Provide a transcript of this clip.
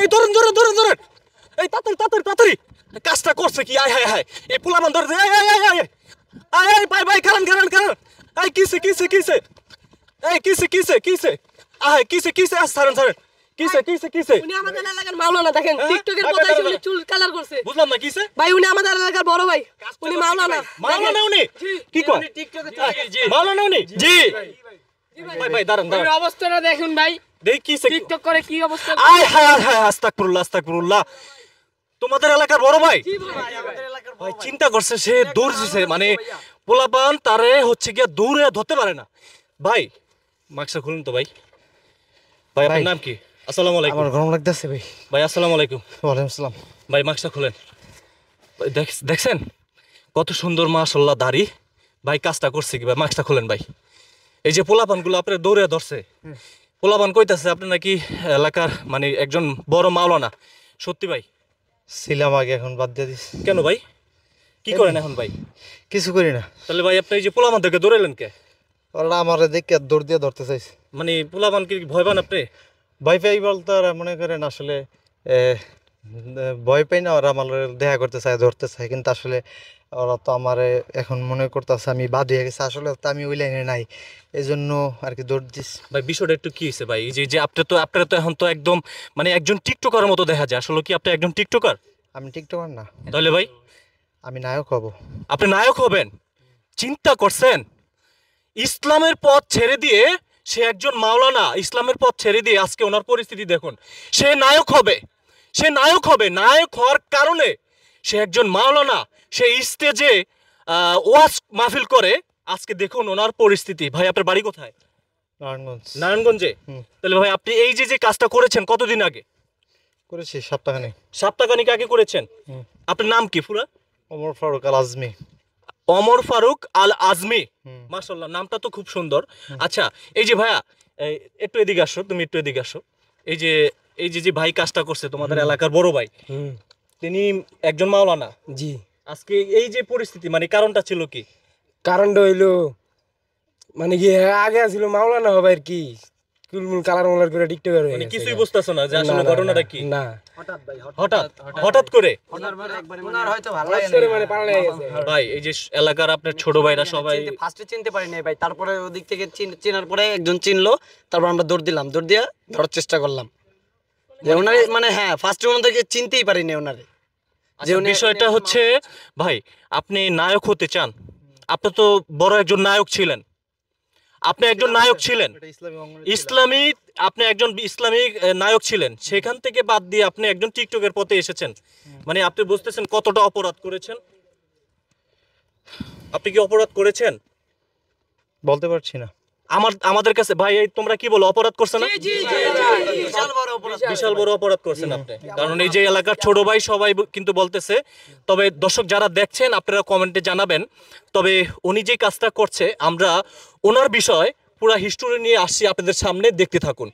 এই ধরুন ধরুন ধরুন ধরুন, এই তাড়াতাড়ি তাড়াতাড়ি তাড়াতাড়ি, কাজটা করছে কি? আয় হায় হায়, এই পোলাপান ধরে, আয় আয় আয় আয় আয় আয়, ভাই ভাই কারণ কারণ কারণ, এই কিসে কিসে কিসে, এই কিসে কিসে কিসে, আয় কিসে কিসে, সারেন সারেন, কিসে কিসে কিসে? উনি আমাদের এলাকার মাওলানা, দেখেন টিকটকের পতায় উনি চুল কালার করছে। বুঝলাম না কিসে ভাই উনি আমাদের এলাকার বড় ভাই, উনি মাওলানা। মাওলানা উনি কি কয়? মাওলানা উনি জি ভাই ভাই দাঁড়ান দাঁড়ান, অবস্থাটা দেখুন ভাই, দেখ কিসে টিকটক করে কি অবস্থা। আয় হায় হায়, আস্তাগফিরুল্লাহ আস্তাগফিরুল্লাহ। তোমাদের এলাকার বড় ভাই? ভাই চিন্তা করছে সে দৌড় দিছে, মানে পোলাপান তারে হচ্ছে গিয়া দৌড়ে ধরতে পারে না। ভাই মাস্কটা খুলুন তো ভাই। ভাই আপনার নাম কি? আসসালামু আলাইকুম। আমার গরম লাগতেছে ভাই। ভাই আসসালামু আলাইকুম। ওয়ালাইকুম আসসালাম। ভাই মাস্কটা খুলেন। ভাই দেখছেন কত সুন্দর মাশাআল্লাহ দাড়ি। ভাই কাজটা করছে কি? ভাই মাস্কটা খুলেন ভাই। এই যে পোলাপানগুলো আপনার দৌড়ে ধরছে, পোলাপান কইতাছে আপনি নাকি এলাকার মানে একজন বড় মাওলানা, সত্যি ভাই? ছিলাম আগে, এখন বাদ দিয়ে দিস। কেন ভাই, কি করেন এখন ভাই? কিছু করি না। তাহলে ভাই আপনি এই যে পোলাপানদেরকে দৌড়াইলেন কে? ওরা আমার দেখে দৌড় দিয়ে ধরতে চাইছে। মানে পোলাপান কি ভয় পান আপনি? ভয় পাই বলতে ওরা মনে করেন আসলে ভয় পাই না, ওরা আমার দেখা করতে চায়, ধরতে চায়, কিন্তু আসলে ওরা তো আমার এখন মনে করতেছে আমি বাদ হয়ে গেছে, আসলে তো আমি ওই লাইনে নাই, এই জন্য আর কি দৌড় দিস। ভাই বিষয়টা একটু কি হয়েছে ভাই? এই যে আপনারা তো এখন তো একদম মানে একজন টিকটকার মতো দেখা যায়, আসলে কি আপনি একজন টিকটকার? আমি টিকটকার না। তাহলে ভাই আমি নায়ক হব। আপনি নায়ক হবেন? চিন্তা করছেন? ইসলামের পথ ছেড়ে দিয়ে সে একজন মাওলানা, ইসলামের পথ ছেড়ে দিয়ে আজকে ওনার পরিস্থিতি দেখুন। সে নায়ক হবে, সে নায়ক হবে, নায়ক হওয়ার কারণে সে একজন মাওলানা, সে স্টেজে ওয়াজ মাহফিল করে। আজকে দেখুন ওনার পরিস্থিতি। ভাই আপনার বাড়ি কোথায়? নারায়ণগঞ্জ। নারায়ণগঞ্জে? তাহলে ভাই আপনি এই যে যে কাজটা করেছেন কতদিন আগে করেছি? সপ্তাহখানেক। সপ্তাহখানিক আগে করেছেন। আপনার নাম কি পুরা? ওমর ফারুক আল আজমি। ওমর ফারুক আল আজমি, মাশাআল্লাহ নামটা তো খুব সুন্দর। আচ্ছা এই যে ভাইয়া একটু এদিকে আসো, তুমি একটু এদিকে আসো। এই যে এই যে যে ভাই কাজটা করছে তোমাদের এলাকার বড় ভাই, তিনি একজন মাওলানা। জি। আজকে এই যে পরিস্থিতি মানে কারণটা ছিল কি? কারণটা হইলো মানে কি আগে ছিল মাওলানা হবে আর কি, কুলমুল কালার মালার করে টিকটকার হয়ে মানে গেছে। কিছুই বুঝতেছো না যে আসলে ঘটনাটা কি? না হঠাৎ হঠাৎ করে ওনার হয়তো ভালো লাগে করে মানে পাল্টে গেছে। ভাই এই যে এলাকার আপনার ছোট ভাইরা সবাই ফার্স্টে চিনতে পারি নাই ভাই, তারপরে ওদিক থেকে চেনার পরে একজন চিনলো, তারপর আমরা দৌড় দিলাম, দৌড় দিয়ে ধরার চেষ্টা করলাম যে ওনারে মানে হ্যাঁ ফার্স্টে ওনাদেরকে চিনতেই পারিনি ওনারে। যে বিষয়টা হচ্ছে ভাই আপনি নায়ক হতে চান, আপনি তো বড় একজন নায়ক ছিলেন, আপনি একজন নায়ক ছিলেন ইসলামী, আপনি একজন ইসলামিক নায়ক ছিলেন, সেখান থেকে বাদ দিয়ে আপনি একজন টিকটকের পথে এসেছেন। মানে আপনি বুঝতেছেন কতটা অপরাধ করেছেন? আপনি কি অপরাধ করেছেন? বলতে পারছি না। আমাদের কাছে ভাই এই তোমরা কি বলো, অপরাধ করছেন না? বিশাল বড় অপরাধ করছেন আপনি, কারণ এই যে এলাকার ছোট ভাই সবাই কিন্তু বলতেছে। তবে দর্শক যারা দেখছেন আপনারা কমেন্টে জানাবেন। তবে উনি যে কাজটা করছে আমরা ওনার বিষয় পুরা হিস্টোরি নিয়ে আসছি আপনাদের সামনে, দেখতে থাকুন।